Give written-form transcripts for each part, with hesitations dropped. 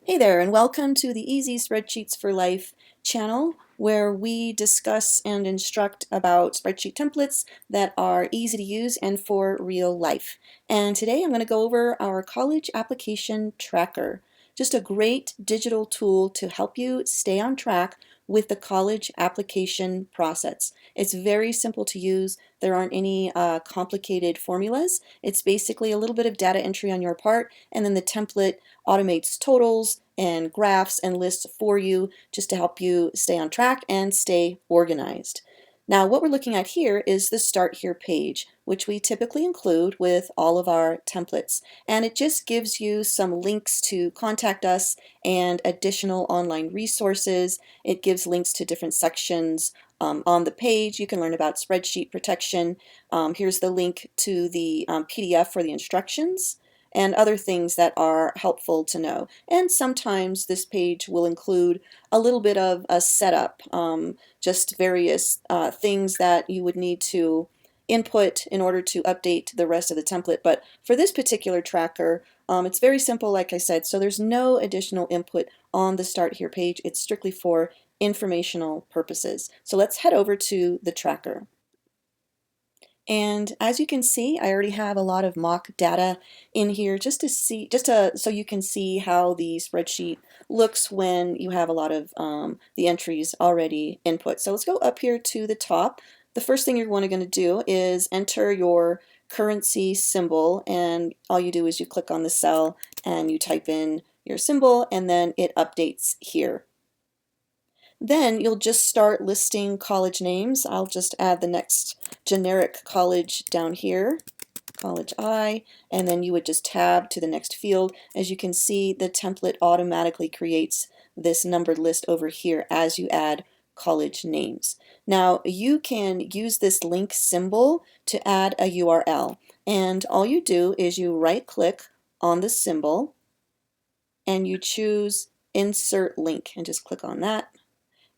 Hey there, and welcome to the Easy Spreadsheets for Life channel, where we discuss and instruct about spreadsheet templates that are easy to use and for real life. And today I'm going to go over our college application tracker, just a great digital tool to help you stay on track with the college application process. It's very simple to use. There aren't any complicated formulas. It's basically a little bit of data entry on your part, and then the template automates totals and graphs and lists for you just to help you stay on track and stay organized. Now, what we're looking at here is the Start Here page, which we typically include with all of our templates. And it just gives you some links to contact us and additional online resources. It gives links to different sections on the page. You can learn about spreadsheet protection. Here's the link to the PDF for the instructions and other things that are helpful to know. And sometimes this page will include a little bit of a setup, just various things that you would need to input in order to update the rest of the template. But for this particular tracker, it's very simple, like I said, so there's no additional input on the Start Here page. It's strictly for informational purposes. So let's head over to the tracker. And as you can see, I already have a lot of mock data in here just so you can see how the spreadsheet looks when you have a lot of the entries already input. So let's go up here to the top. The first thing you're going to do is enter your currency symbol, and all you do is you click on the cell and you type in your symbol, and then it updates here. Then you'll just start listing college names. I'll just add the next generic college down here, college I, and then you would just tab to the next field. As you can see, the template automatically creates this numbered list over here as you add college names. Now you can use this link symbol to add a URL, and all you do is you right click on the symbol and you choose Insert Link and just click on that.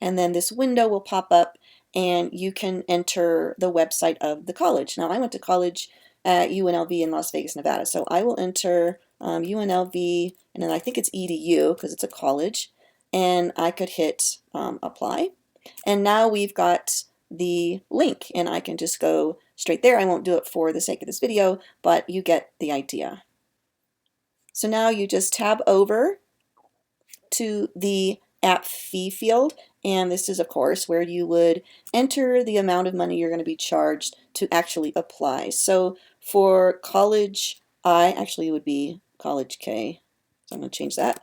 And then this window will pop up and you can enter the website of the college. Now I went to college at UNLV in Las Vegas, Nevada, so I will enter UNLV, and then I think it's EDU because it's a college, and I could hit apply. And now we've got the link and I can just go straight there. I won't do it for the sake of this video, but you get the idea. So now you just tab over to the app fee field, and this is of course where you would enter the amount of money you're going to be charged to actually apply. So for college I, actually it would be college K, so I'm going to change that.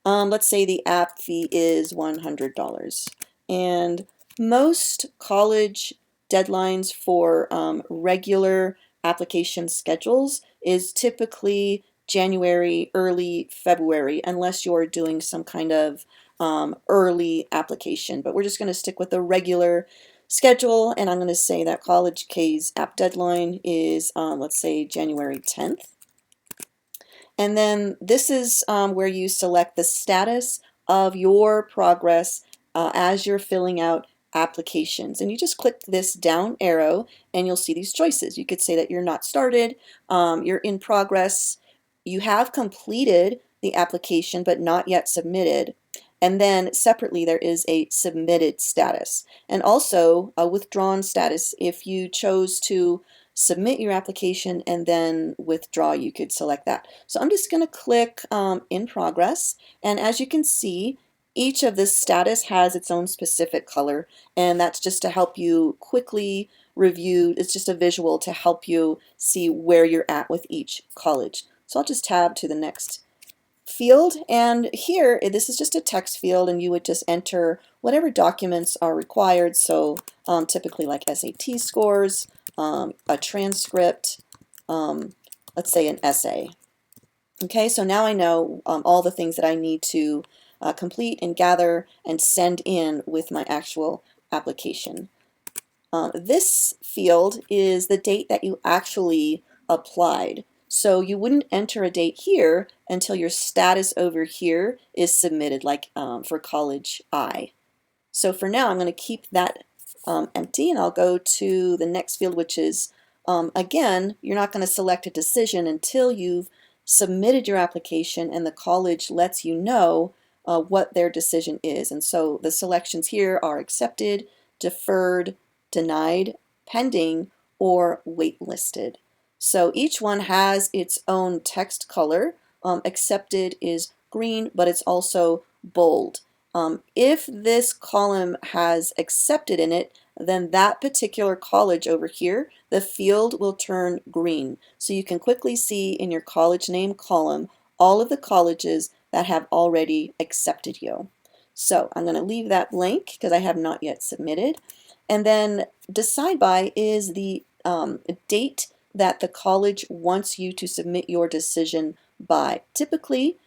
Let's say the app fee is $100, and most college deadlines for regular application schedules is typically January, early February, unless you're doing some kind of early application. But we're just going to stick with the regular schedule, and I'm going to say that College K's app deadline is, let's say, January 10th. And then this is where you select the status of your progress as you're filling out applications. And you just click this down arrow and you'll see these choices. You could say that you're not started, you're in progress, you have completed the application but not yet submitted, and then separately there is a submitted status, and also a withdrawn status. If you chose to submit your application and then withdraw, you could select that. So I'm just going to click in progress, and as you can see, each of this status has its own specific color, and that's just to help you quickly review. It's just a visual to help you see where you're at with each college. So I'll just tab to the next field, and here this is just a text field, and you would just enter whatever documents are required. So typically like SAT scores, a transcript, let's say an essay. Okay, so now I know all the things that I need to complete and gather and send in with my actual application. This field is the date that you actually applied. So you wouldn't enter a date here until your status over here is submitted, like for college I. So for now I'm going to keep that empty, and I'll go to the next field, which is again, you're not going to select a decision until you've submitted your application and the college lets you know what their decision is. And so the selections here are accepted, deferred, denied, pending, or waitlisted. So each one has its own text color. Accepted is green, but it's also bold. If this column has accepted in it, then that particular college over here, the field will turn green. So you can quickly see in your college name column all of the colleges that have already accepted you. So I'm going to leave that blank because I have not yet submitted. And then decide by is the date that the college wants you to submit your decision by. Typically,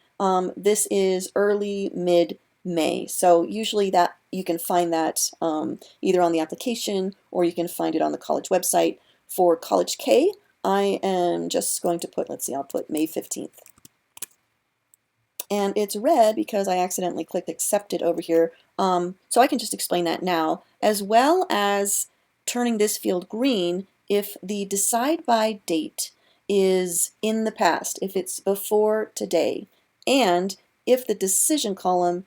this is early, mid-May. So usually that you can find that either on the application or you can find it on the college website. For College K, I am just going to put, let's see, I'll put May 15th. And it's red because I accidentally clicked accepted over here. So I can just explain that now, as well as turning this field green if the decide by date is in the past, if it's before today, and if the decision column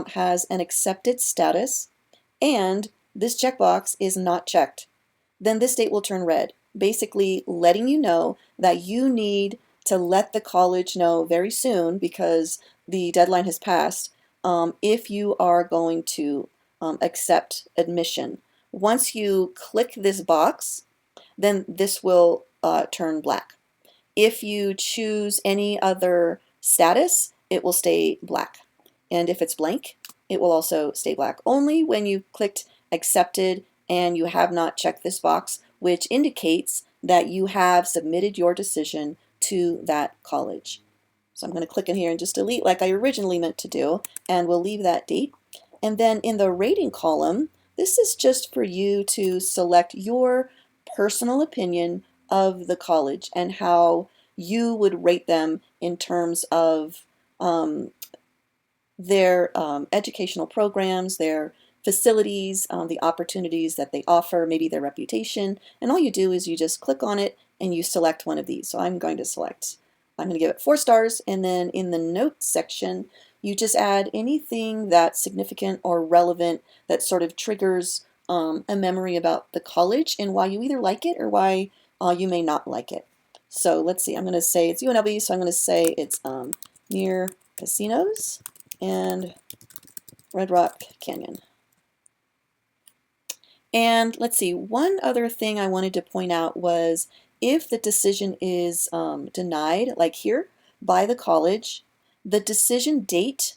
has an accepted status and this checkbox is not checked, then this date will turn red, basically letting you know that you need to let the college know very soon because the deadline has passed if you are going to accept admission. Once you click this box, then this will turn black. If you choose any other status, it will stay black. And if it's blank, it will also stay black. Only when you clicked accepted and you have not checked this box, which indicates that you have submitted your decision to that college. So I'm going to click in here and just delete like I originally meant to do, and we'll leave that date. And then in the rating column, this is just for you to select your personal opinion of the college and how you would rate them in terms of their educational programs, their facilities, the opportunities that they offer, maybe their reputation. And all you do is you just click on it and you select one of these. So I'm going to give it 4 stars, and then in the notes section, you just add anything that's significant or relevant that sort of triggers a memory about the college and why you either like it or why you may not like it. So let's see, I'm going to say it's UNLV, so I'm going to say it's near casinos and Red Rock Canyon. And let's see, one other thing I wanted to point out was if the decision is denied, like here, by the college, the decision date,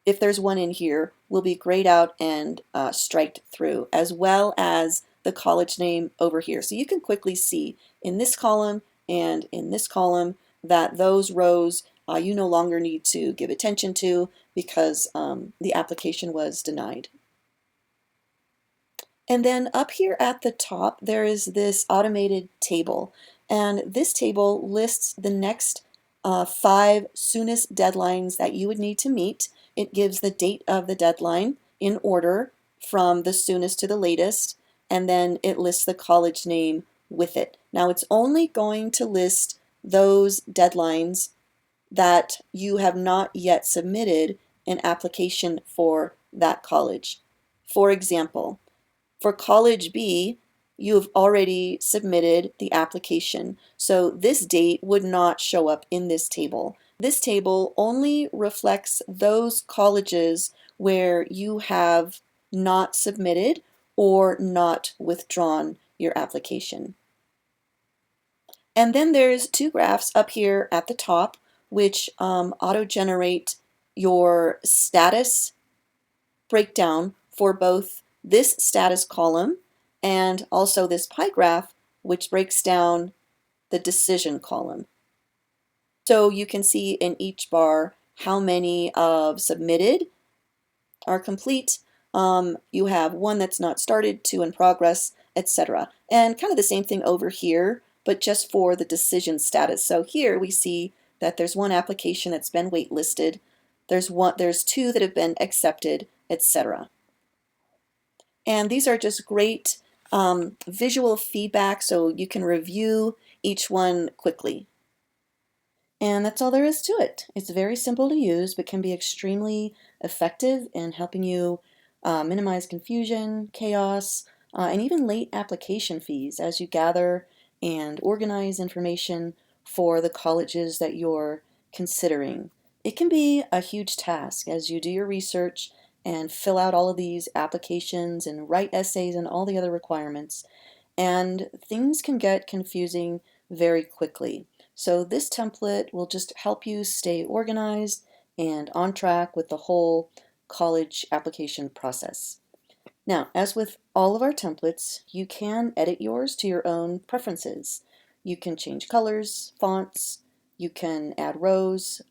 if there's one in here, will be grayed out and striked through, as well as the college name over here. So you can quickly see in this column and in this column that those rows you no longer need to give attention to because the application was denied. And then up here at the top, there is this automated table. And this table lists the next 5 soonest deadlines that you would need to meet. It gives the date of the deadline in order from the soonest to the latest, and then it lists the college name with it. Now it's only going to list those deadlines that you have not yet submitted an application for that college. For example, for College B, you have already submitted the application, so this date would not show up in this table. This table only reflects those colleges where you have not submitted or not withdrawn your application. And then there's 2 graphs up here at the top which auto-generate your status breakdown for both this status column and also this pie graph, which breaks down the decision column. So you can see in each bar how many of submitted are complete. You have 1 that's not started, 2 in progress, etc. And kind of the same thing over here, but just for the decision status. So here we see that there's 1 application that's been waitlisted, there's 2 that have been accepted, etc. And these are just great visual feedback so you can review each one quickly. And that's all there is to it. It's very simple to use, but can be extremely effective in helping you minimize confusion, chaos, and even late application fees as you gather and organize information for the colleges that you're considering. It can be a huge task as you do your research and fill out all of these applications and write essays and all the other requirements. And things can get confusing very quickly. So this template will just help you stay organized and on track with the whole college application process. Now, as with all of our templates, you can edit yours to your own preferences. You can change colors, fonts, you can add rows,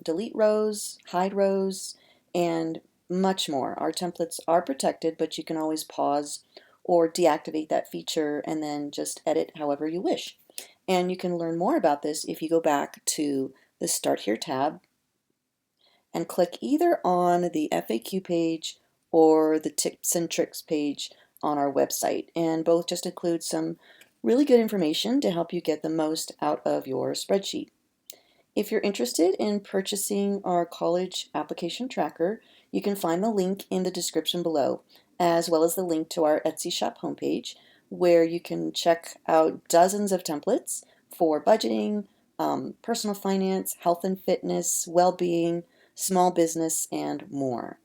delete rows, hide rows, and much more. Our templates are protected, but you can always pause or deactivate that feature and then just edit however you wish. And you can learn more about this if you go back to the Start Here tab and click either on the FAQ page or the tips and tricks page on our website. And both just include some really good information to help you get the most out of your spreadsheet. If you're interested in purchasing our college application tracker, you can find the link in the description below, as well as the link to our Etsy shop homepage, where you can check out dozens of templates for budgeting, personal finance, health and fitness, well-being, small business, and more.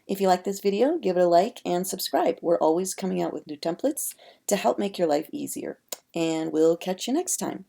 If you like this video, give it a like and subscribe. We're always coming out with new templates to help make your life easier. And we'll catch you next time.